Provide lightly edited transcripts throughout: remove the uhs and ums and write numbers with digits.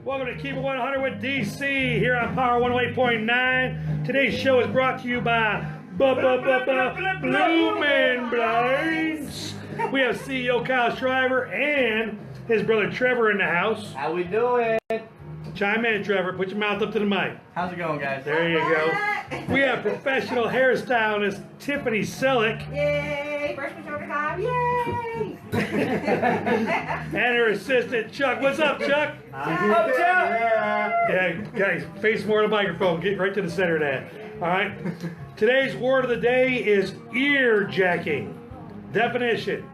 Welcome to Keep It 100 with DC here on Power 108.9. Today's show is brought to you by Bloomin Blinds. We have CEO Kyle Shriver and his brother Trevor in the house. How we doing? Chime in, Trevor. Put your mouth up to the mic. How's it going, guys? There you go. We have professional hairstylist Tiffany Selleck. Yay! Freshman shoulder time. Yay! And her assistant Chuck. What's up, Chuck? Up, Chuck! Yeah, guys, face more of the microphone. Get right to the center of that. All right. Today's word of the day is ear-jacking. Definition: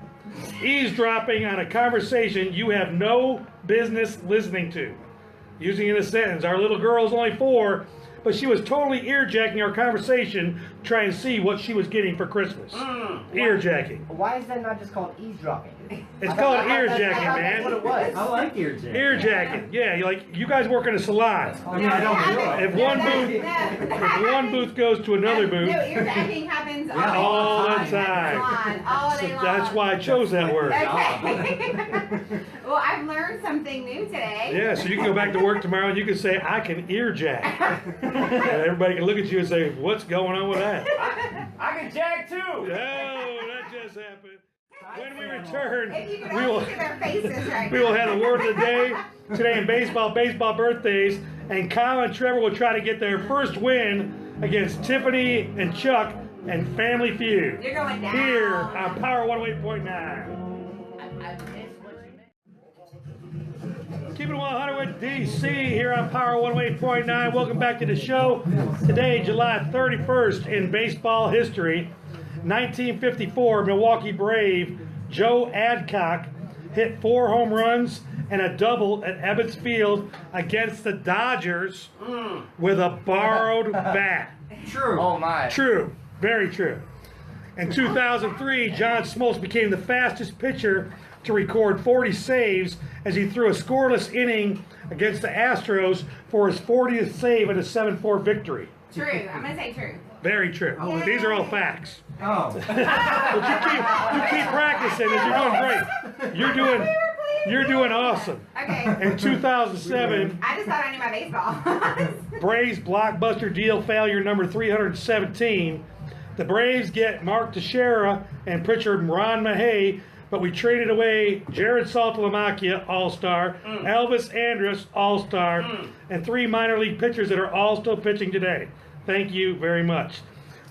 eavesdropping on a conversation you have no business listening to. Using in a sentence, our little girl is only 4, but she was totally ear-jacking our conversation to try and see what she was getting for Christmas. Ear-jacking. Why is that not just called eavesdropping? It's called ear-jacking, man. That's what it was. I like ear-jacking. Ear-jacking. Yeah, you guys work in a salon. I mean, I don't do it. If one booth goes to another booth, No, ear-jacking happens all the time. All So day long. that's why I chose that word. Okay. Well, I've learned something new today. Yeah, so you can go back to work tomorrow and you can say, I can ear-jack. And everybody can look at you and say, what's going on with that? I can jack too! No, that just happened. When we return, If you could we will, only see their faces right we will now. have the word of the day today in baseball birthdays, and Kyle and Trevor will try to get their first win against Tiffany and Chuck and Family Feud. You're going down. Here on Power 108.9. Keep it 100 with DC here on Power 108.9. Welcome back to the show. Today, July 31st in baseball history. 1954, Milwaukee Brave Joe Adcock hit 4 home runs and a double at Ebbets Field against the Dodgers with a borrowed bat. True. Oh my. True. Very true. In 2003, John Smoltz became the fastest pitcher to record 40 saves as he threw a scoreless inning against the Astros for his 40th save in a 7-4 victory. True. I'm going to say true. Very true. These are all facts. Oh. But you keep practicing and you're doing great. You're doing awesome. Okay. In 2007, I just thought I knew my baseball. Braves blockbuster deal failure number 317. The Braves get Mark Teixeira and pitcher Ron Mahay, but we traded away Jared Saltalamacchia, All-Star, Elvis Andrus, All-Star, and 3 minor league pitchers that are all still pitching today. Thank you very much.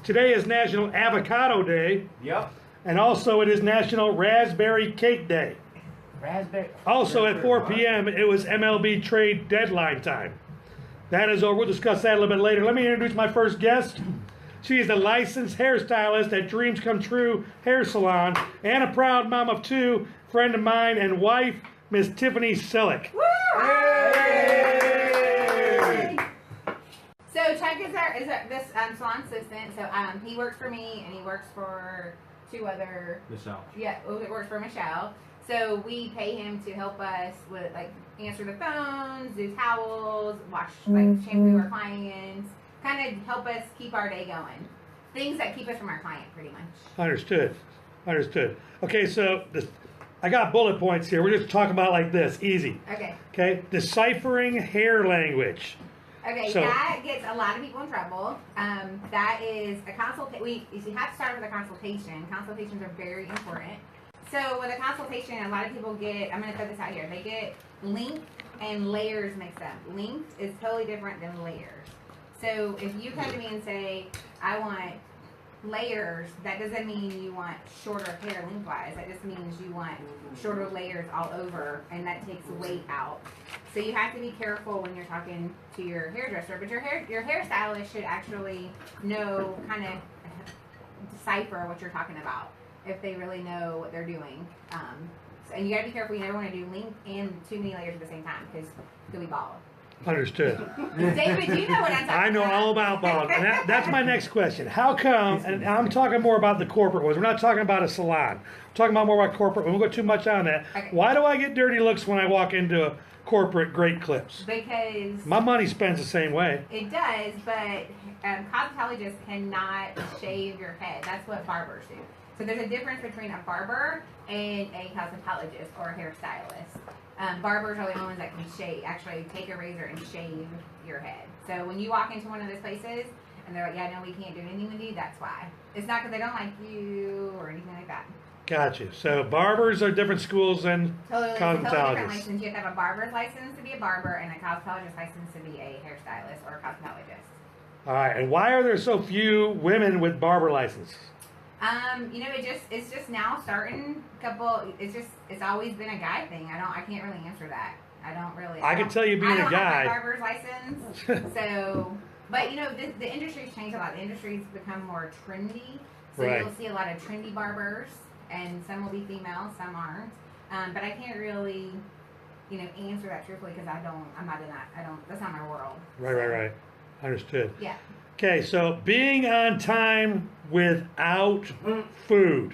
Today is National Avocado Day. Yep. And also it is National Raspberry Cake Day. Raspberry. Also at 4 p.m. it was MLB trade deadline time. That is over. We'll discuss that a little bit later. Let me introduce my first guest. She is a licensed hairstylist at Dreams Come True Hair Salon and a proud mom of 2, friend of mine and wife, Miss Tiffany Selleck. Woo! So Chuck is this salon assistant. So he works for me and he works for 2 other. Michelle. Yeah, it works for Michelle. So we pay him to help us with answer the phones, do towels, wash shampoo our clients, kind of help us keep our day going. Things that keep us from our client, pretty much. Understood. Okay, so I got bullet points here. We're just talking about like this, easy. Okay, deciphering hair language. Okay, so, that gets a lot of people in trouble. That is a consultation. You have to start with a consultation. Consultations are very important. So with a consultation, a lot of people get, I'm going to throw this out here, they get length and layers mixed up. Length is totally different than layers. So if you come to me and say, I want layers, that doesn't mean you want shorter hair lengthwise. That just means you want shorter layers all over, and that takes weight out. So you have to be careful when you're talking to your hairdresser, but your hairstylist should actually know, kind of decipher what you're talking about if they really know what they're doing. And you gotta be careful. You never want to do length and too many layers at the same time because you'll be bald. Understood. David, you know what I'm talking about. I know all about bald. And that's my next question. How come, and I'm talking more about the corporate ones. We're not talking about a salon. I'm talking about more about corporate. We won't go too much on that. Okay. Why do I get dirty looks when I walk into a corporate Great Clips? Because my money spends the same way. It does, but cosmetologists cannot shave your head. That's what barbers do. So there's a difference between a barber and a cosmetologist or a hairstylist. Barbers are the only ones that can actually take a razor and shave your head. So when you walk into one of those places and they're like, yeah, no, we can't do anything with you, that's why. It's not because they don't like you or anything like that. Gotcha. So barbers are different schools than Totally different cosmetologists. license. You have to have a barber's license to be a barber and a cosmetologist license to be a hairstylist or a cosmetologist. All right. And why are there so few women with barber license? You know, it's just now starting. It's always been a guy thing. I can't really answer that. I can tell you being a guy. I don't have my barber's license. So, but you know, the industry's changed a lot. The industry's become more trendy. So Right. You'll see a lot of trendy barbers, and some will be female, some aren't. But I can't really, you know, answer that truthfully because I'm not in that. That's not my world. Right. Understood. Yeah. Okay, so being on time without food.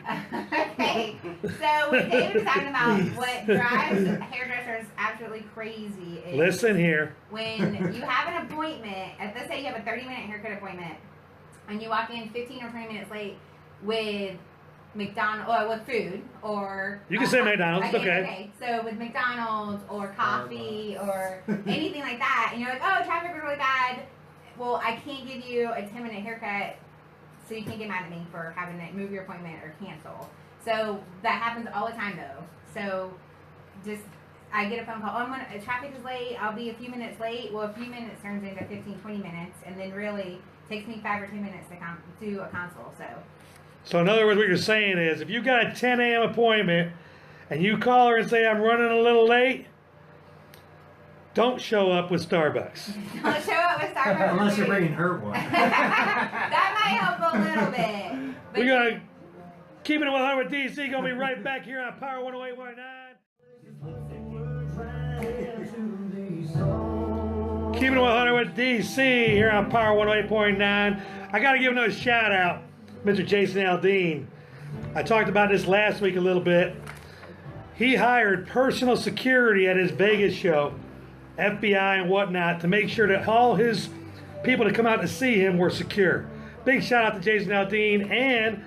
Okay, so what David was talking about, what drives hairdressers absolutely crazy is Listen here. when you have an appointment, let's say you have a 30-minute haircut appointment, and you walk in 15 or 20 minutes late with McDonald's or with food or You can say McDonald's, it's okay. Okay, so with McDonald's or coffee or anything like that, and you're like, oh, traffic was really bad. Well, I can't give you a 10-minute haircut, so you can't get mad at me for having to move your appointment or cancel. So that happens all the time, though. So I get a phone call. Oh, traffic is late. I'll be a few minutes late. Well, a few minutes turns into 15, 20 minutes, and then really takes me 5 or 10 minutes to do a consult. So in other words, what you're saying is, if you got a 10 a.m. appointment and you call her and say, I'm running a little late, don't show up with Starbucks. Don't show up with Starbucks. Unless you're bringing her one. That might help a little bit. But We're going to keep it 100 with DC. Going to be right back here on Power 108.9. Keeping it 100 with DC here on Power 108.9. I got to give another shout out, Mr. Jason Aldean. I talked about this last week a little bit. He hired personal security at his Vegas show, FBI and whatnot, to make sure that all his people to come out to see him were secure. Big shout out to Jason Aldean, and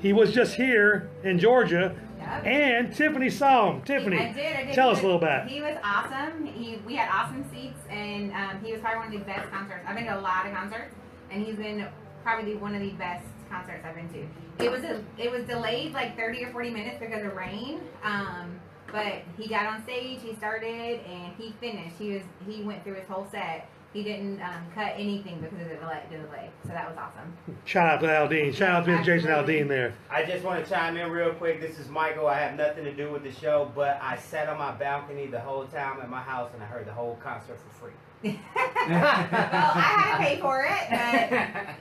he was just here in Georgia. Yep. And Tiffany saw him. Tiffany, I did. tell us a little bit. He was awesome. We had awesome seats, and he was probably one of the best concerts. I've been to a lot of concerts, and he's been probably one of the best concerts I've been to. It was delayed like 30 or 40 minutes because of rain. But he got on stage, he started, and he finished. He went through his whole set. He didn't cut anything because of the delay. So that was awesome. Shout out to Aldean. Shout out to Mr. Jason Absolutely. Aldean there. I just want to chime in real quick. This is Michael. I have nothing to do with the show, but I sat on my balcony the whole time at my house and I heard the whole concert for free. Well, I had to pay for it,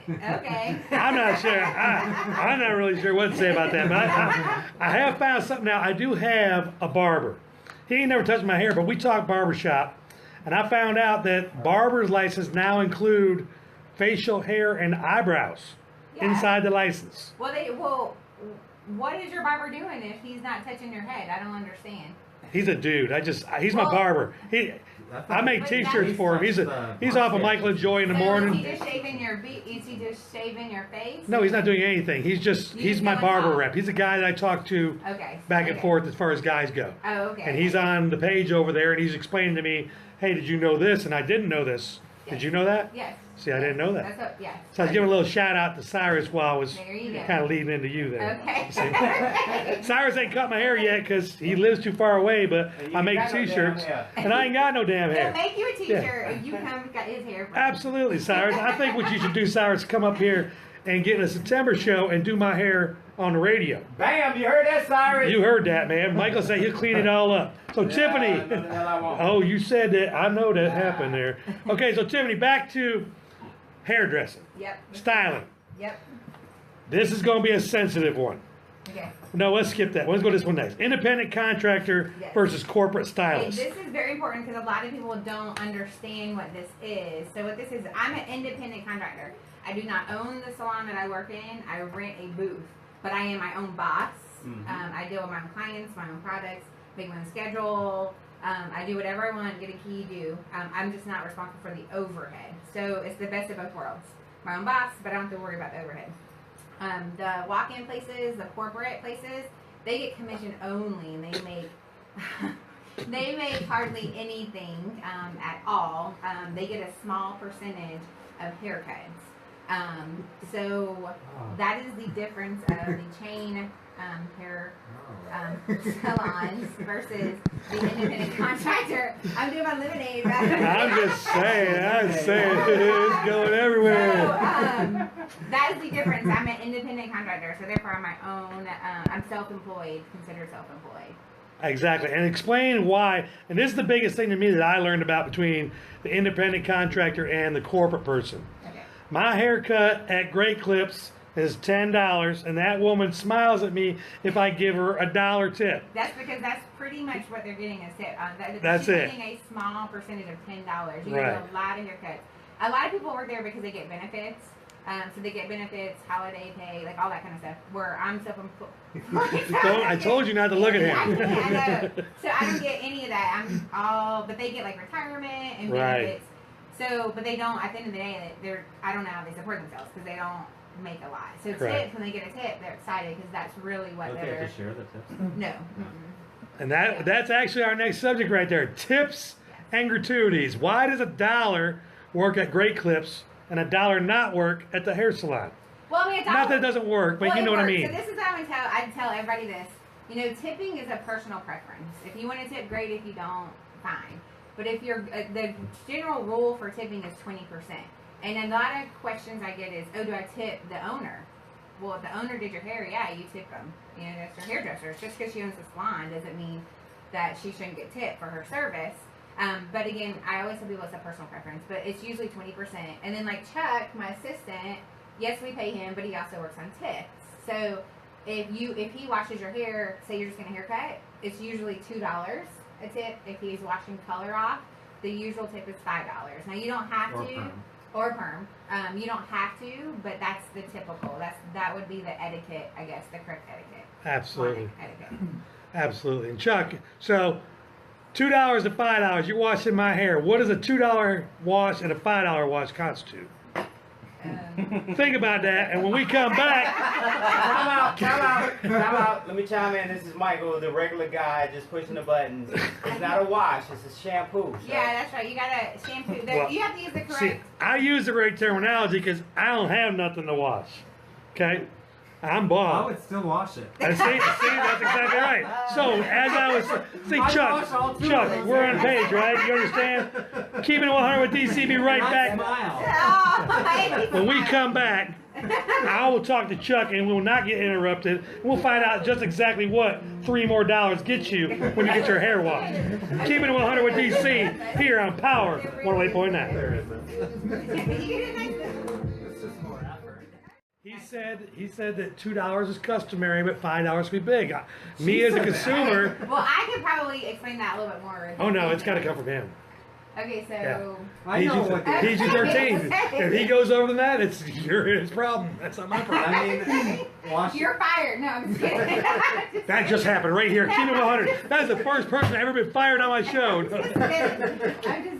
but okay. I'm not sure. I'm not really sure what to say about that. But I have found something now. I do have a barber. He ain't never touched my hair, but we talk barbershop. And I found out that barber's license now include facial hair and eyebrows Yeah. inside the license. Well, what is your barber doing if he's not touching your head? I don't understand. He's a dude. He's my barber. I make But T-shirts that's- for him. He's off of Michael and Joy in the So morning. is he just shaving your face? No, he's not doing anything. He's just my go and barber talk. rep. He's a guy that I talk to Okay. back and forth as far as guys go. Oh, okay. And he's on the page over there, and he's explaining to me, hey, did you know this? And I didn't know this. Did Yes. you know that? Yes. See, I didn't know that. That's what, yes. So I was giving a little shout out to Cyrus while I was There you go. kind of leading into you there. Okay. See? Cyrus ain't cut my hair yet because he lives too far away, but And you I make got no damn T-shirts, hair. and I ain't got no damn He'll hair. make you a T-shirt if you come got his hair. Absolutely, Cyrus. I think what you should do, Cyrus, is come up here and get in a September show and do my hair on the radio. Bam! You heard that, Cyrus? You heard that, man. Michael said he'll clean it all up. So, Yeah, Tiffany. I know the hell I won't. Oh, you said that. I know that happened there. Okay, so, Tiffany, back to hairdressing, Yep. styling. Yep. This is going to be a sensitive one. Okay. No, let's skip that. Let's go to this one next. Independent contractor Yes. versus corporate Okay, stylist. this is very important because a lot of people don't understand what this is. So what this is, I'm an independent contractor. I do not own the salon that I work in. I rent a booth, but I am my own boss. I deal with my own clients, my own products, make my own schedule. I do whatever I want, get a key, do. I'm just not responsible for the overhead. So it's the best of both worlds. My own boss, but I don't have to worry about the overhead. The walk-in places, the corporate places, they get commission only, and they make they make hardly anything at all. They get a small percentage of haircuts. So that is the difference of the chain hair salons versus the independent contractor. I'm doing my lemonade. I'm just saying, it's going everywhere. So, that is the difference. I'm an independent contractor, so therefore I'm my own. I'm self-employed, considered self-employed. Exactly, and explain why. And this is the biggest thing to me that I learned about between the independent contractor and the corporate person. Okay. My haircut at Great Clips is $10, and that woman smiles at me if I give her $1 tip. That's because that's pretty much what they're getting as tip. That's she's it. getting a small percentage of $10. You Right. get a lot of haircuts. A lot of people work there because they get benefits. So they get benefits, holiday pay, like all that kind of stuff. Where I'm self-employed. I told you not to look at him. I know. So I don't get any of that. But they get like retirement and benefits. Right. So, but they don't. At the end of the day, I don't know how they support themselves because they don't make a lot. So Correct. tips, when they get a tip, they're excited because that's really what Okay, they're. to share the tips. No. And that's actually our next subject right there. Tips and gratuities. Why does $1 work at Great Clips and $1 not work at the hair salon? Well, I mean, Not that it doesn't work, but well, you know it what I works. mean. So this is how I tell everybody this. You know, tipping is a personal preference. If you want to tip, great. If you don't, fine. But if you're the general rule for tipping is 20%. And a lot of questions I get is, oh, do I tip the owner? Well, if the owner did your hair, yeah, you tip them. You know, that's your hairdresser. Just because she owns the salon doesn't mean that she shouldn't get tipped for her service. But again, I always tell people it's a personal preference, but it's usually 20%. And then like Chuck, my assistant, yes, we pay him, but he also works on tips. So if he washes your hair, say you're just getting a haircut, it's usually $2 a tip. If he's washing color off, the usual tip is $5. Now you don't have to. Or perm. You don't have to, but that's the typical. That would be the etiquette, I guess, the correct etiquette. Absolutely. Etiquette. Absolutely. And Chuck, so $2 to $5, you're washing my hair. What does a $2 wash and a $5 wash constitute? Think about that, and when we come back... Time out. Let me chime in. This is Michael, the regular guy, just pushing the buttons. It's not a wash, it's a shampoo. So. Yeah, that's right. You gotta shampoo. Well, you have to use the correct... See, I use the right terminology because I don't have nothing to wash. Okay? I'm I bald. would still wash it. And see, that's exactly right. So, as I was... See, I wash all two of Chuck, those we're on things. page, right? You understand? Keeping it 100 with DC, be right And I back. smile. When we come back, I will talk to Chuck and we will not get interrupted. We'll find out just exactly what $3 more get you when you get your hair washed. Keeping it 100 with DC here on Power 108.9. He said that $2 is customary, but $5 would be big. Me as a consumer, Well, I could probably explain that a little bit more. oh no, it's got to come from him. Okay, so... Yeah. I know what the PG-13. If he goes over than that, it's his problem. That's not my problem. I mean, wash it. You're fired. No, I'm just kidding. That just happened right here. Keep it 100. That is the first person to ever been fired on my show. I'm just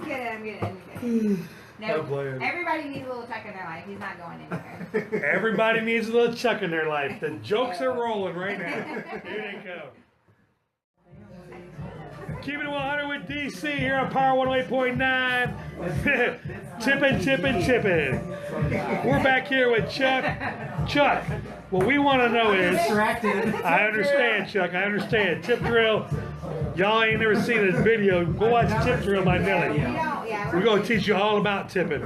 kidding. I'm kidding. No, everybody needs a little Chuck in their life. He's not going anywhere. Everybody needs a little Chuck in their life. The jokes are rolling right now. Here they go. Keeping it 100 with DC here on Power 108.9. Tipping. We're back here with Chuck. Chuck, what we want to know is... I understand, Chuck. I understand. Tip drill. Y'all ain't never seen this video. Go watch Tip Drill by Nelly. We're going to teach you all about tipping.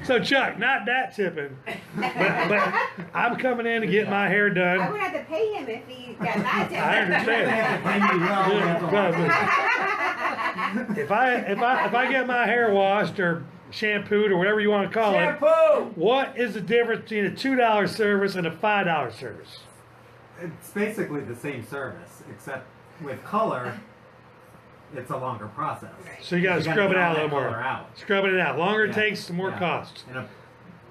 So, Chuck, not that tipping. But I'm coming in to get my hair done. I would have to pay him if he got that tip. I understand. If I get my hair washed or shampooed or whatever you want to call it, what is the difference between a $2 service and a $5 service? It's basically the same service, except with color, it's a longer process. So you got to scrub it out a little more. Scrubbing it out. Longer it Yeah. takes, the more cost.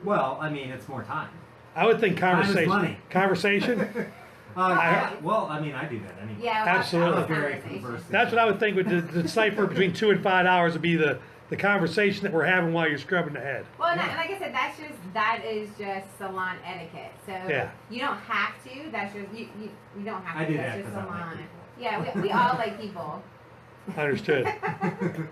Well, I mean, it's more time. I would think conversation. Time is money. Conversation. Well, I mean, I do that anyway. Yeah, Absolutely. I'm very conversant. That's what I would think would decipher between $2 and $5 would be the the conversation that we're having while you're scrubbing the head. Well, and like I said, that is just salon etiquette. So Yeah. you don't have to. That's just you don't have to. I do That's that just 'cause I like salon. people. Yeah, we all like people. Understood.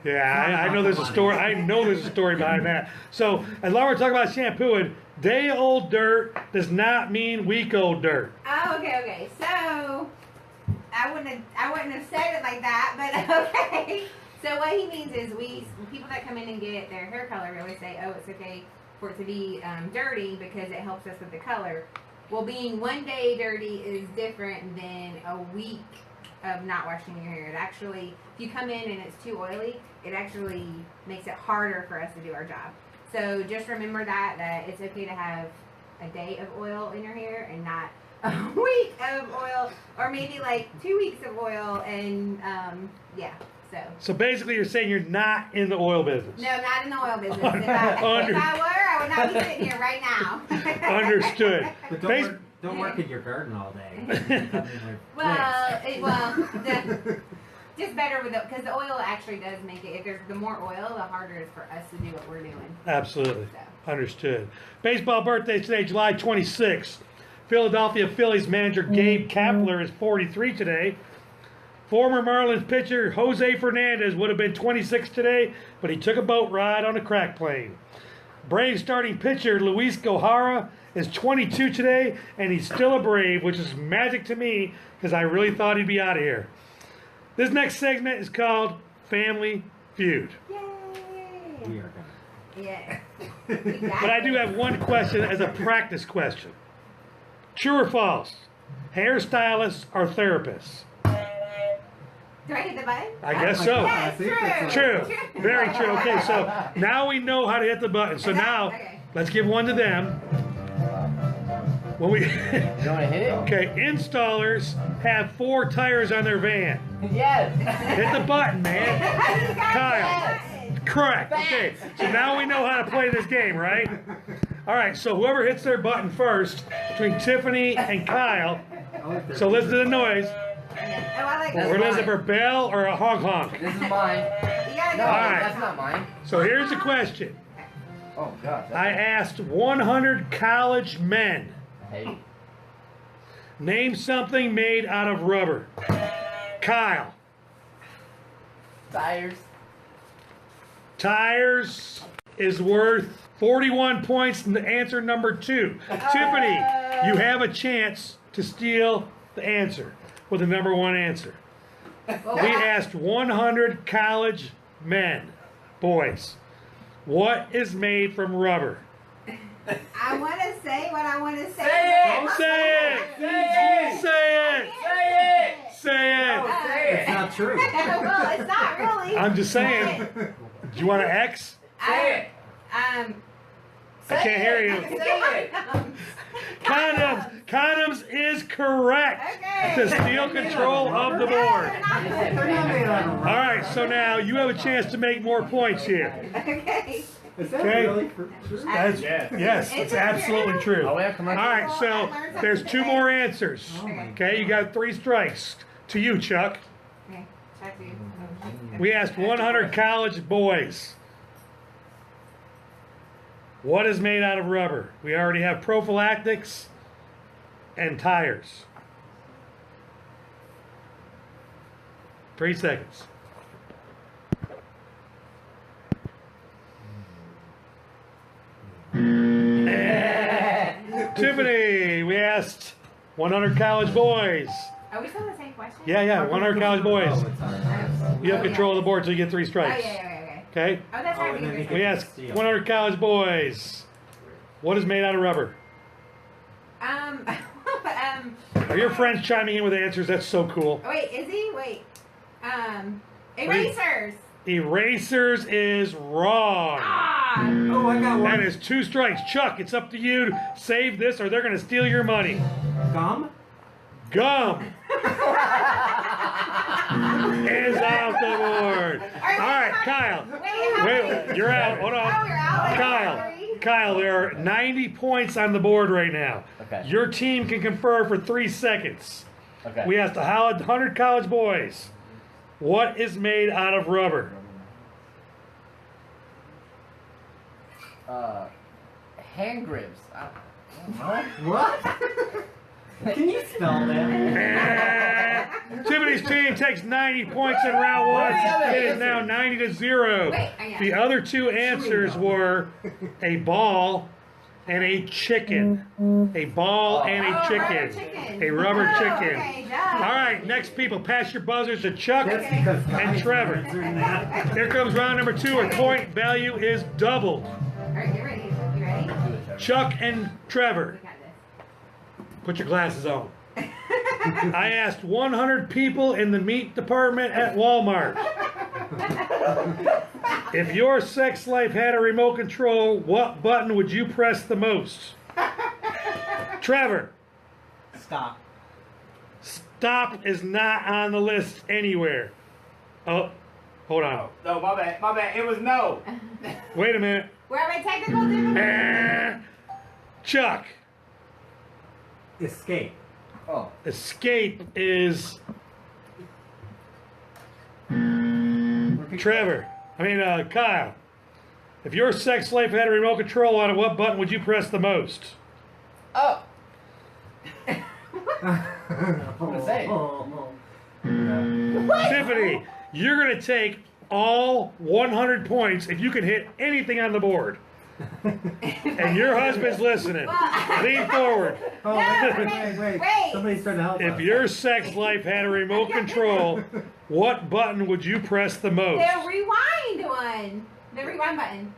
Yeah, I know there's a story. I know there's a story behind that. So, as long as we're talking about shampooing, day-old dirt does not mean week-old dirt. Oh, okay. So I wouldn't have said it like that, but okay. So what he means is people that come in and get their hair color, we always say, oh, it's okay for it to be dirty because it helps us with the color. Well, being one day dirty is different than a week of not washing your hair. It actually, if you come in and it's too oily, it actually makes it harder for us to do our job. So just remember that it's okay to have a day of oil in your hair and not a week of oil, or maybe like 2 weeks of oil, and yeah. So basically, you're saying you're not in the oil business. No, not in the oil business. If I were, I would not be sitting here right now. Understood. But don't work in your garden all day. Just better with it, because the oil actually does make it. If there's the more oil, the harder it is for us to do what we're doing. Absolutely. So. Understood. Baseball birthdays today, July 26th. Philadelphia Phillies manager Gabe Kapler is 43 today. Former Marlins pitcher Jose Fernandez would have been 26 today, but he took a boat ride on a crack plane. Braves starting pitcher Luis Gohara is 22 today, and he's still a Brave, which is magic to me because I really thought he'd be out of here. This next segment is called Family Feud. Yay! We are gonna. Yeah. But I do have one question as a practice question. True or false? Hairstylists are therapists? Do I hit the button? I guess so. Yes, True. Very true. Okay, so now we know how to hit the button. So now, let's give one to them. When we You want to hit it? okay, installers have 4 tires on their van. Yes. Hit the button, man. Kyle. Correct. Okay, so now we know how to play this game, right? All right, so whoever hits their button first, between Tiffany and Kyle, so listen to the noise. Oh, I like We're listening for a bell or a honk honk. This is mine. You gotta No, go. Alright. that's not mine. So here's the question. Oh, God. I asked 100 college men, Hey. name something made out of rubber. Kyle. Tires. Tires is worth 41 points. Answer number 2. Tiffany, you have a chance to steal the answer with the number 1 answer. Well, We asked 100 college men, boys, what is made from rubber? I want to say what I want to say. Don't say it! Say it! Say it! Say it! Say it! Say It's not true. Well, it's not really. I'm just saying. Do you want an X? Say it! Um, I can't hear you. Say it! Condoms. Condoms is correct Okay. to steal control of the board. They're not made out of All rubber. right, so now you have a chance to make more points here. Okay. Is that Okay. really true? That's, yes, it's absolutely true. Oh, All yeah, come on. right, so there's 2 more answers. Okay, you got 3 strikes. To you, Chuck. Okay. Check you. We asked 100 college boys, what is made out of rubber? We already have prophylactics and tires. 3 seconds. Tiffany, we asked 100 college boys. Are we still on the same question? Yeah, 100 college boys. Oh, it's ours. You have control of the board, so you get 3 Oh, strikes. yeah. Okay? Oh, that's Oh, right. and then you We asked 100 college boys, what is made out of rubber? Are your friends chiming in with answers? That's so cool. Wait, is he? Wait. Erasers. Erasers is wrong. Ah. Oh, I got That one. is 2 strikes. Chuck, it's up to you to save this or they're going to steal your money. Gum? Gum is off the board. All right, Kyle. Wait, you're out. Hold Oh, on. you're out. Kyle, there are 90 points on the board right now. Okay. Your team can confer for 3 seconds. Okay. We asked 100 college boys, what is made out of rubber? Hand grips. I don't know. What? Can you spell that? Tiffany's team takes 90 points in round one. It is now 90-0. The other two answers were a ball and a chicken. A ball and a chicken. A rubber chicken. Okay, All right, next people, pass your buzzers to Chuck That's because and guys Trevor. are answering that. Here comes round number 2. A point value is doubled. All right, get ready. You ready? Chuck and Trevor, We got this. put your glasses on. I asked 100 people in the meat department at Walmart. If your sex life had a remote control, what button would you press the most? Trevor. Stop. Stop is not on the list anywhere. Oh, hold on. No, my bad. My bad. It was no. Wait a minute. We're having technical difficulties. Chuck. Escape. Oh. Escape is Repeat. Trevor. Kyle. If your sex life had a remote control on it, what button would you press the most? Oh. I'm gonna say. Tiffany, you're going to take all 100 points if you can hit anything on the board. And your husband's listening. Lean forward. Oh, wait. Wait. Somebody's trying to help us. If your sex life had a remote control, what button would you press the most? The rewind one. The rewind button.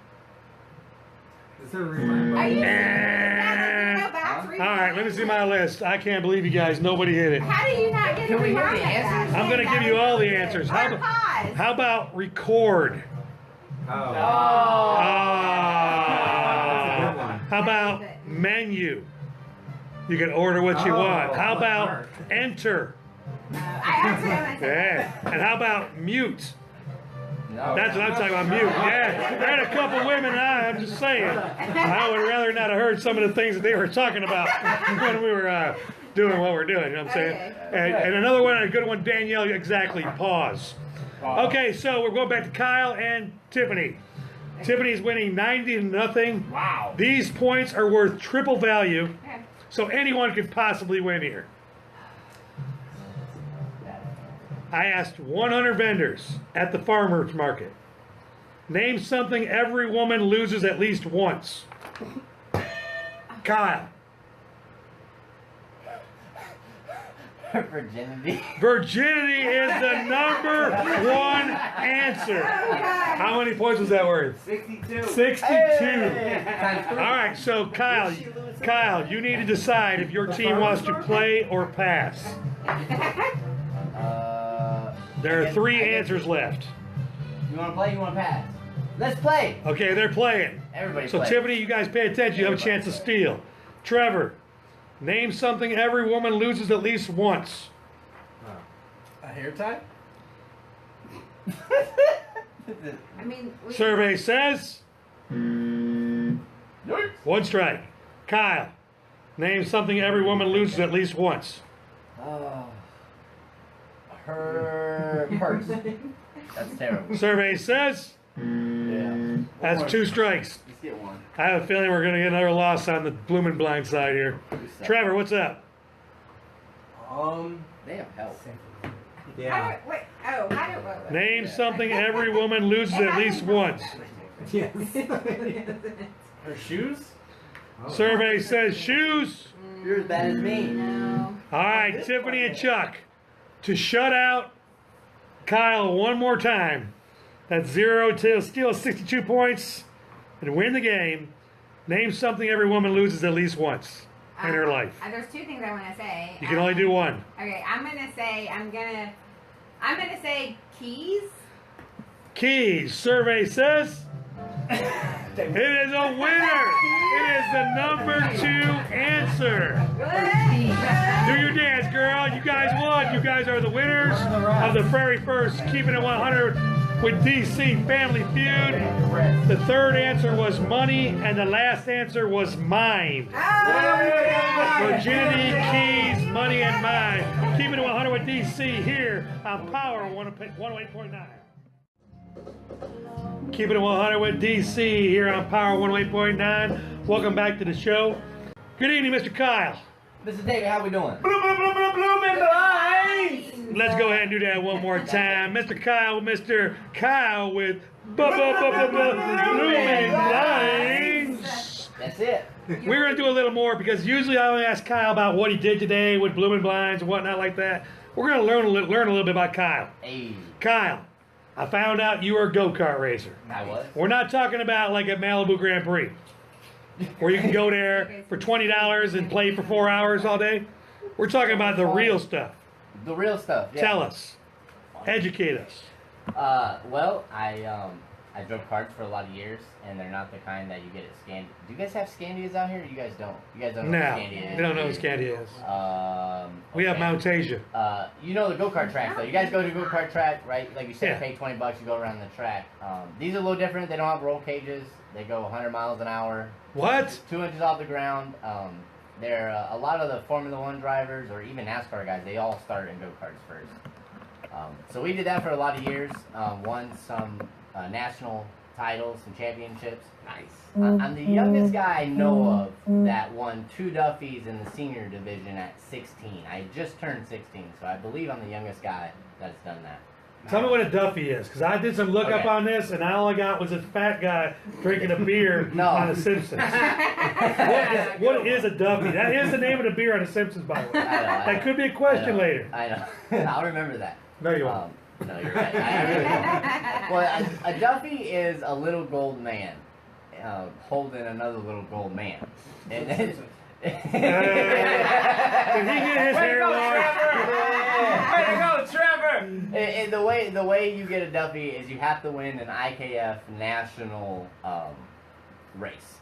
Is there a rewind Are you button? serious? No, that's rewind. All right, let me see my list. I can't believe you guys. Nobody hit it. How do you not get Can a we hear rewind the like that? answers? I'm going to give you all the answers. Or pause. How about record? Oh. Ah. That's a good one. How about menu? You can order what you Oh, want. How what about part? enter? I actually haven't said Yeah. And how about mute? No. That's what I'm talking about, mute. Yeah. I had a couple women, I'm just saying. I would rather not have heard some of the things that they were talking about when we were doing what we're doing. You know what I'm saying? Okay. And another one, a good one, Danielle, exactly. Pause. Okay, so we're going back to Kyle and Tiffany. Tiffany's winning 90-0. Wow. These points are worth triple value, Okay. so anyone could possibly win here. I asked 100 vendors at the farmer's market. Name something every woman loses at least once. Kyle. Virginity. Virginity is the number one answer. How many points was that worth? 62. 62. Times All three. right, so Kyle, you need to decide if your team wants to play or pass. There are 3 answers left. You want to play? You want to pass? Let's play. Okay, they're playing. Everybody So play. Tiffany, you guys pay attention. You have a chance to steal. Trevor, name something every woman loses at least once. A hair tie? I mean, Survey says 1 strike. Kyle, name something every woman loses at least once. Her purse. That's terrible. Survey says Yeah. that's 2 strikes. Let's get one. I have a feeling we're going to get another loss on the Bloomin' blind side here. Trevor, what's up? They have help. Yeah. wait. Name something every woman loses at least once. Yes. Her shoes? Survey says shoes. You're as bad as me. No. All right, Tiffany and Chuck, to shut out Kyle one more time. That's 0 to steal 62 points and win the game. Name something every woman loses at least once in her life. There's 2 things I want to say. You can only do one. Okay, I'm gonna say keys. Keys. Survey says it is a winner. It is the number 2 answer. Do your dance, girl. You guys won. You guys are the winners of the very first Keeping It 100 with DC Family Feud. The 3rd answer was money, and the last answer was mind. Virginity, keys, money, and mind. Keeping It 100 with DC here on Power 108.9. Keeping it 100 with DC here on Power 108.9. Welcome back to the show. Good evening, Mr. Kyle. Mr. David, how we doing? Bloomin' blinds. Let's go ahead and do that one more time. Mr. Kyle with Bloomin' Blinds. That's it. We're going to do a little more because usually I only ask Kyle about what he did today with Bloomin' Blinds and whatnot like that. We're going to learn a little bit about Kyle. Hey, Kyle, I found out you were a go-kart racer. I was. We're not talking about like a Malibu Grand Prix where you can go there for $20 and play for 4 hours all day. We're talking about the real stuff. The real stuff. Yeah. Tell us. Educate us. Well, I drove carts for a lot of years, and they're not the kind that you get at Scandia. Do you guys have Scandias out here? You guys don't. You guys don't know No, what Scandia is. they don't know what Scandia is. We have Okay. Mount Asia. You know the go-kart track, though. You guys go to go-kart track, right? Like you said, Yeah. pay $20, you go around the track. These are a little different. They don't have roll cages. They go 100 miles an hour. What? 2 inches off the ground. They're a lot of the Formula One drivers, or even NASCAR guys, they all start in go-karts first. So we did that for a lot of years. Won some national titles, some championships. Nice. I'm the youngest guy I know of that won 2 Duffies in the senior division at 16. I just turned 16, so I believe I'm the youngest guy that's done that. Tell me what a Duffy is, because I did some look up Okay. on this, and all I got was a fat guy drinking a beer No. on The Simpsons. What is a Duffy? That is the name of the beer on The Simpsons, by the way. I know, That could be a question later. I know. I'll remember that. No, you won't. No, you're right. I really won't. Well, a Duffy is a little gold man holding another little gold man. And then, Did he get his hair washed? Way to go, Trevor! And the way you get a Duffy is you have to win an IKF national race.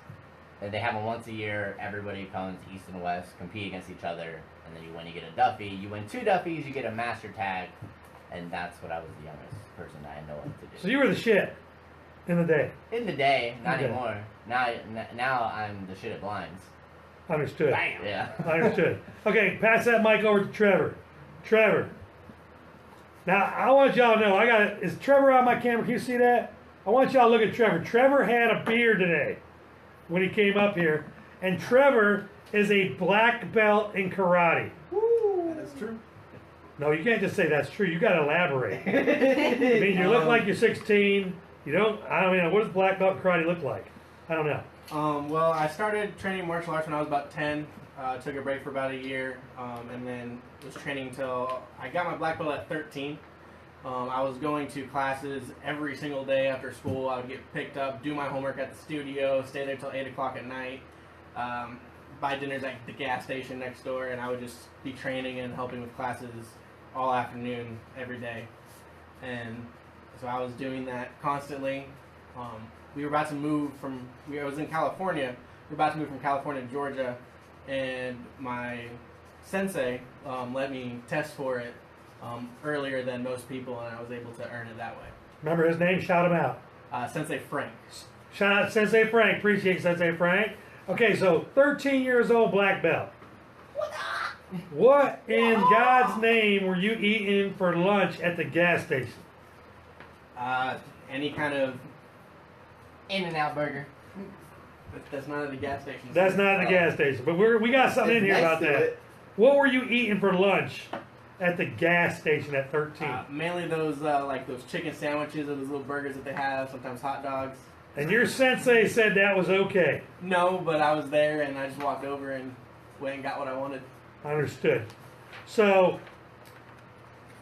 And they have them once a year. Everybody comes east and west, compete against each other, and then you win. You get a Duffy. You win 2 Duffies, you get a master tag, and that's what I was the youngest person that I know of to do. So you were the shit in the day. In the day, not Okay. anymore. Now I'm the shit at blinds. Understood. Yeah. Understood. Okay, pass that mic over to Trevor. Trevor. Now, I want y'all to know, is Trevor on my camera? Can you see that? I want y'all to look at Trevor. Trevor had a beard today when he came up here. And Trevor is a black belt in karate. That is true. No, you can't just say that's true. You got to elaborate. I mean, you look like you're 16. You don't, I don't know, what does black belt in karate look like? I don't know. Well, I started training martial arts when I was about 10. Took a break for about a year, and then was training till I got my black belt at 13. I was going to classes every single day after school. I would get picked up, do my homework at the studio, stay there till 8 o'clock at night, buy dinners at the gas station next door, and I would just be training and helping with classes all afternoon, every day. And so I was doing that constantly. We were about to move I was in California. We were about to move from California to Georgia, and my sensei let me test for it earlier than most people, and I was able to earn it that way. Remember his name? Shout him out. Sensei Frank. Shout out to Sensei Frank. Appreciate Sensei Frank. Okay, so 13 years old black belt. What in God's name were you eating for lunch at the gas station? Any kind of In-N-Out burger. that's not at the gas station. That's not at the gas station, but we got something in here about that. What were you eating for lunch at the gas station at 13? Mainly those like those chicken sandwiches or those little burgers that they have. Sometimes hot dogs. And your sensei said that was okay. No, but I was there and I just walked over and went and got what I wanted. Understood. So,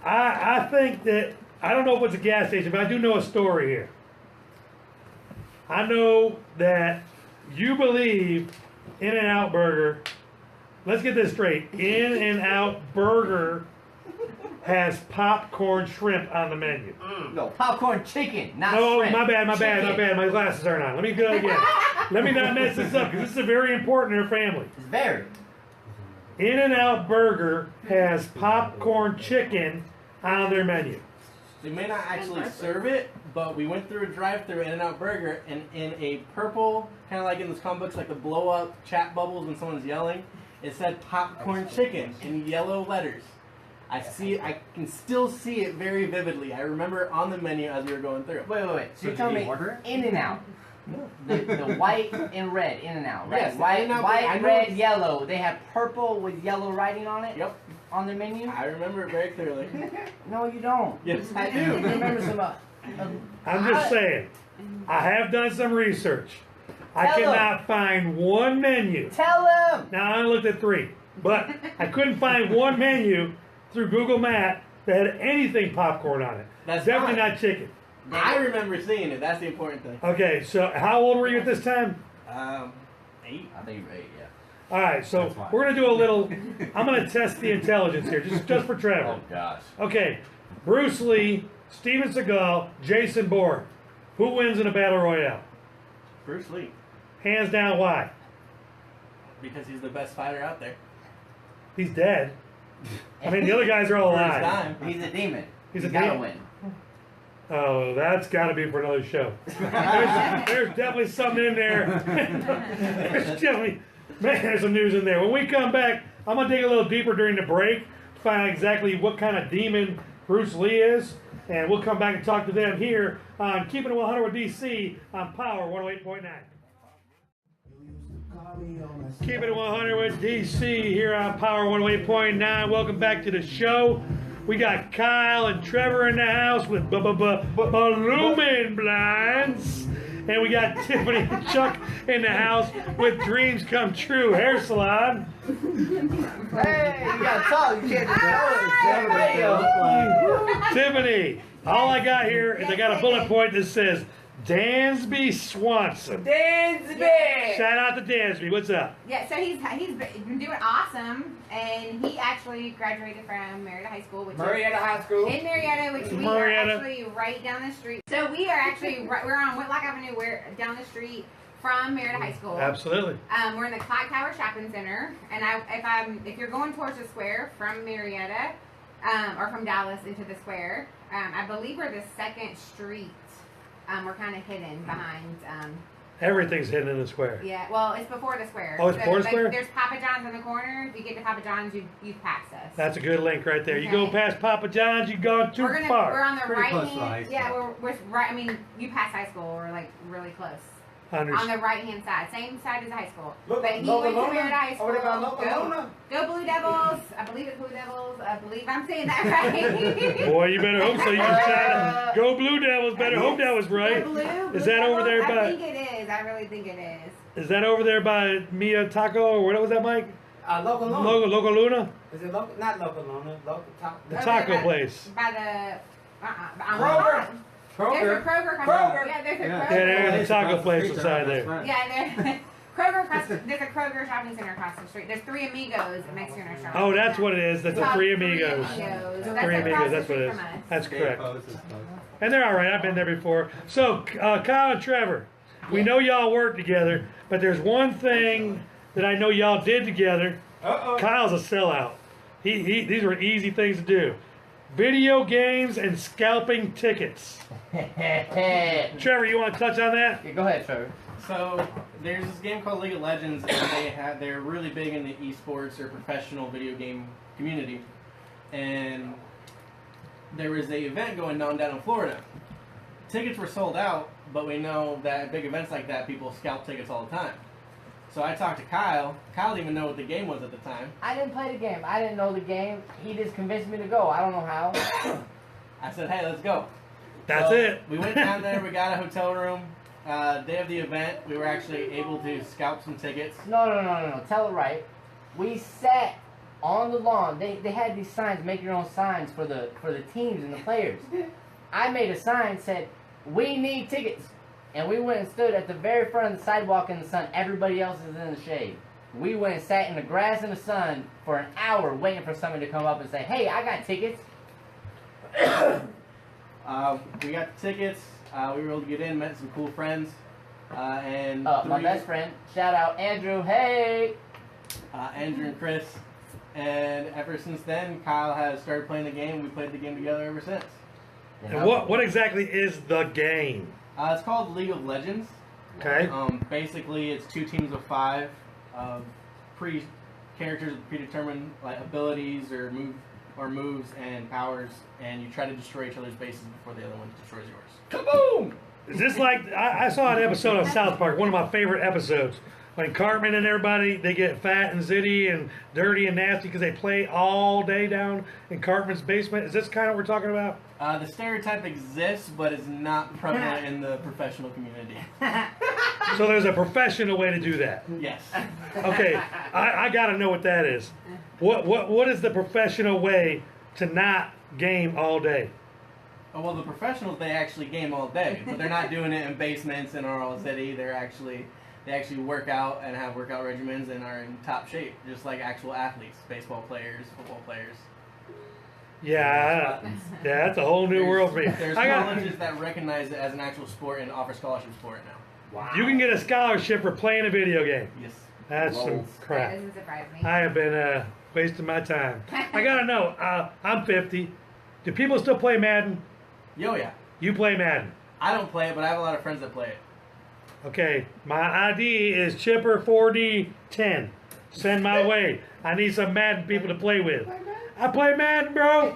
I think that, I don't know if it's a gas station, but I do know a story here. I know that you believe In-N-Out Burger, let's get this straight, In-N-Out Burger has popcorn shrimp on the menu. No, popcorn chicken, not No, shrimp. my bad, Chicken. my glasses aren't on. Let me go again. Let me not mess this up, because this is very important in our family. It's very. In-N-Out Burger has popcorn chicken on their menu. They may not actually serve it, but we went through a drive-through In-N-Out Burger, and in a purple, kind of like in those comic books, like the blow-up chat bubbles when someone's yelling, it said popcorn chicken in yellow letters. I can still see it very vividly. I remember it on the menu as we were going through. Wait. So So you're did telling you me order it? In and Out. The white and red, In and Out, right? Yes, white, In-N-Out, I white, know red, it's- yellow. They have purple with yellow writing on it. Yep. On their menu. I remember it very clearly. No, you don't. Yes, I You do. remember some. I'm just saying, I have done some research. I Tell 'em. cannot find one menu. Tell them. Now I only looked at 3, but I couldn't find one menu through Google Maps that had anything popcorn on it. That's Definitely fine. not chicken. I remember seeing it. That's the important thing. Okay, so how old were you at this time? 8. I think you're right. Yeah. All right, so That's fine. we're gonna do a little. I'm gonna test the intelligence here, just for Trevor. Oh gosh. Okay, Bruce Lee, Steven Seagal, Jason Bourne. Who wins in a battle royale? Bruce Lee, Hands down, why? because he's the best fighter out there. He's dead. I mean, the other guys are all For his alive. time. He's a demon. He's a gotta demon. win. Oh, that's got to be for another show. There's definitely something in there. There's definitely, man, there's some news in there. When we come back, I'm going to dig a little deeper during the break to find out exactly what kind of demon Bruce Lee is. And we'll come back and talk to them here on Keeping It 100 with DC on Power 108.9. Keeping It 100 with DC here on Power 108.9. Welcome back to the show. We got Kyle and Trevor in the house with Bloomin blinds. And we got Tiffany and Chuck in the house with Dreams Come True Hair Salon. Hey, you gotta talk. You can't just Tiffany, all I got here is I got a bullet point that says Dansby Swanson. Dansby. Shout out to Dansby. What's up? Yeah, so he's been doing awesome, and he actually graduated from Marietta High School, which Marietta High School. is in Marietta, which we Marietta. are actually right down the street. So we are actually we're on Whitlock Avenue, we're down the street from Marietta High School. Absolutely. We're in the Clock Tower Shopping Center, and if you're going towards the square from Marietta, or from Dallas into the square, I believe we're the 2nd Street. We're kind of hidden behind. Everything's hidden in the square. Yeah, well, it's before the square. Oh, it's before the square? There's Papa John's in the corner. If you get to Papa John's, you've passed us. That's a good link right there. You go Okay. past Papa John's, you've gone too We're far. on the Pretty right close to high hand. school. Yeah, we're right. I mean, you passed high school. We're like really close. On Understood. the right hand side, same side as the high school. Look, But he Lola went to Luna? Marietta High School. Over there by Lola Luna? Go Blue Devils! I believe it's Blue Devils. I believe I'm saying that right. Boy, you better hope so. You can shout out, go Blue Devils. Better hope that was right. Blue Is that over there Devils? by? I think it is. I really think it is. Is that over there by Mia Taco or what was that, Mike? Local Luna. Loco Luna, Is it local? Not local Luna. Local top. the Over taco there by- place. By the Kroger. There's a Kroger across the street. Yeah, there's a Yeah, Kroger. there's a taco place inside there. Yeah, there's Kroger across. There's a Kroger shopping center across the street. There's Three Amigos Mexican restaurant. Oh, that's what it is. That's the Called Three Amigos. That's Three across Amigos. the That's what it street is. from us. That's correct. And they're all right. I've been there before. So, Kyle and Trevor, we know y'all work together, but there's one thing that I know y'all did together. Uh-oh. Kyle's a sellout. These were easy things to do. Video games and scalping tickets. Trevor, you want to touch on that? Yeah, go ahead, Trevor. So there's this game called League of Legends, and they're really big in the esports or professional video game community. And there was a event going on down in Florida. Tickets were sold out, but we know that at big events like that, people scalp tickets all the time. So I talked to Kyle. Kyle didn't even know what the game was at the time. I didn't play the game. I didn't know the game. He just convinced me to go. I don't know how. I said, hey, let's go. That's So it. We went down there. We got a hotel room. Day of the event, we were actually able to scalp some tickets. No. Tell it right. We sat on the lawn. They had these signs, make your own signs for the teams and the players. I made a sign said, "We need tickets." And we went and stood at the very front of the sidewalk in the sun. Everybody else is in the shade. We went and sat in the grass in the sun for an hour waiting for somebody to come up and say, "Hey, I got tickets." We got the tickets. We were able to get in, met some cool friends. And My best friend, shout out Andrew. Hey. Andrew and Chris. And ever since then, Kyle has started playing the game. We played the game together ever since. And what exactly is the game? It's called League of Legends. Okay. Basically, it's 2 teams of 5 characters with predetermined like abilities or or moves and powers, and you try to destroy each other's bases before the other one destroys yours. Kaboom! Is this like I saw an episode of South Park, one of my favorite episodes, when Cartman and everybody they get fat and zitty and dirty and nasty because they play all day down in Cartman's basement. Is this kind of what we're talking about? The stereotype exists, but is not prevalent in the professional community. So there's a professional way to do that. Yes. Okay, I got to know what that is. What is the professional way to not game all day? Oh, well, the professionals, they actually game all day, but they're not doing it in basements in our city. They actually work out and have workout regimens and are in top shape, just like actual athletes, baseball players, football players. Yeah, that's a whole new world for me. There's colleges that recognize it as an actual sport and offer scholarships for it now. Wow. You can get a scholarship for playing a video game. Yes. That's some That crap. doesn't surprise me. I have been wasting my time. I gotta know. I'm 50. Do people still play Madden? Yo, yeah. You play Madden. I don't play it, but I have a lot of friends that play it. Okay, my ID is Chipper4D10. Send my way. I need some Madden people to play with. I play Madden, bro.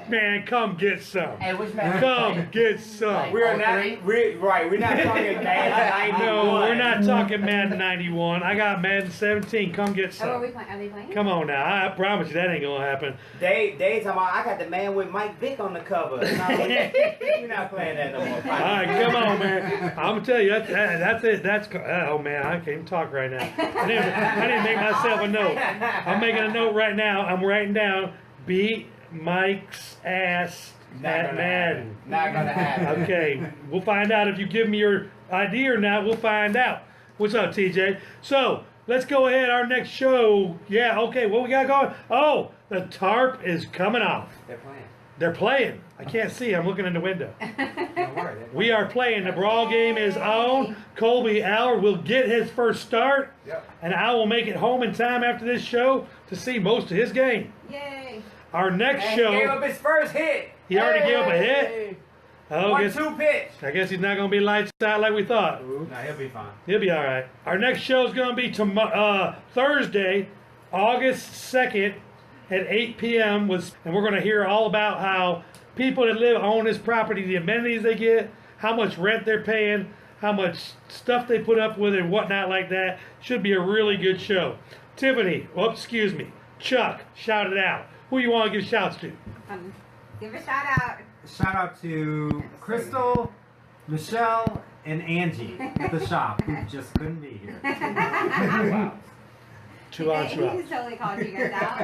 Man, come get some. Hey, which man? Come get some. We're All not three? we're not talking Madden 91. No, we're not talking Madden 91. I got Madden 17. Come get Oh, are some. we playing? Are they playing? Come on now. I promise you that ain't gonna happen. They talking about I got the man with Mike Vick on the cover. No, we're not playing that no more. All right, come on, man. I'm gonna tell you that's it. Oh man, I can't even talk right now. I didn't make myself a note. I'm making a note right now. I'm writing down beat Mike's ass at Madden. Not gonna happen. Okay, we'll find out if you give me your ID or not. We'll find out. What's up, TJ? So let's go ahead. Our next show. Yeah. Okay. What we got going? Oh, the tarp is coming off. They're playing. They're playing. I can't see. I'm looking in the window. Don't worry. We are playing. The brawl game is on. Colby Allard will get his first start, Yep. and I will make it home in time after this show to see most of his game. Yay! Our next And he gave show, up his first hit. he already gave up a hit. Oh, I 1-2 pitch. guess he's not going to be lights out like we thought. No, he'll be fine. He'll be all right. Our next show is going to be Thursday, August 2nd at 8 p.m. And we're going to hear all about how people that live on this property, the amenities they get, how much rent they're paying, how much stuff they put up with and whatnot like that. Should be a really good show. Tiffany, excuse me, Chuck, shout it out. Who you want to give shouts to? Give a shout out. Shout out to Crystal, Michelle, and Angie at the shop who just couldn't be here. Wow. Two on He two. just totally called you guys out.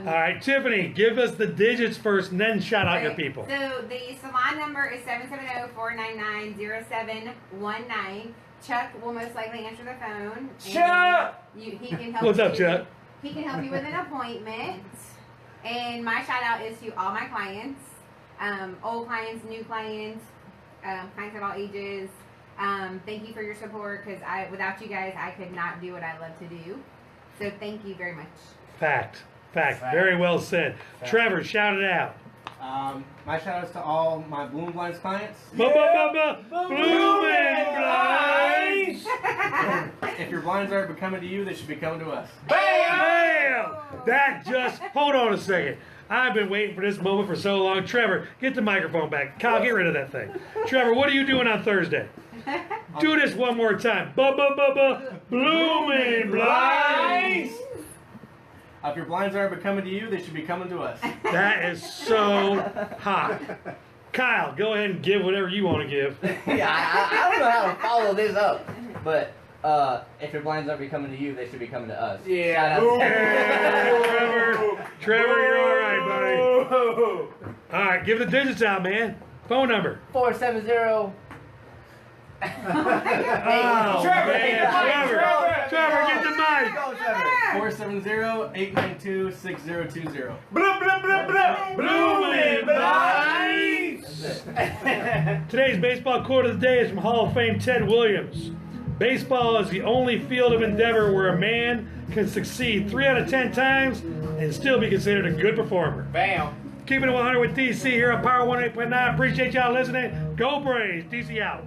All right, Tiffany, give us the digits first and then shout out your Right. people. So the salon number is 770-499-0719. Chuck will most likely answer the phone. and Chuck! He can help What's up, you. Chuck? He can help you with an appointment. And my shout out is to all my clients, old clients, new clients, clients of all ages. Thank you for your support because without you guys, I could not do what I love to do. So thank you very much. Fact. Fact. Very well said. Fact. Trevor, shout it out. My shout outs to all my Bloomin Blinds clients. Bloomin' Blinds! If your blinds aren't coming to you, they should be coming to us. Bam! That just, hold on a second. I've been waiting for this moment for so long. Trevor, get the microphone back. Kyle, get rid of that thing. Trevor, what are you doing on Thursday? Do this one more time. Bloomin' Blinds! If your blinds aren't coming to you, they should be coming to us. That is so hot. Kyle, go ahead and give whatever you want to give. Yeah, I don't know how to follow this up, but if your blinds aren't coming to you, they should be coming to us. Yeah. Shout out to- Hey, Trevor, you're all right, buddy. All right, give the digits out, man. Phone number. 470. Oh, Trevor, man, get the mic, Trevor, get the mic. Go, Trevor. 470-892-6020. Blah, blah, blah, blah. Bloomin' Blinds. Today's baseball quote of the day is from Hall of Fame Ted Williams. Baseball is the only field of endeavor where a man can succeed 3 out of 10 times and still be considered a good performer. Bam. Keeping it 100 with DC here on Power 108.9. Appreciate y'all listening. Go Braves. DC out.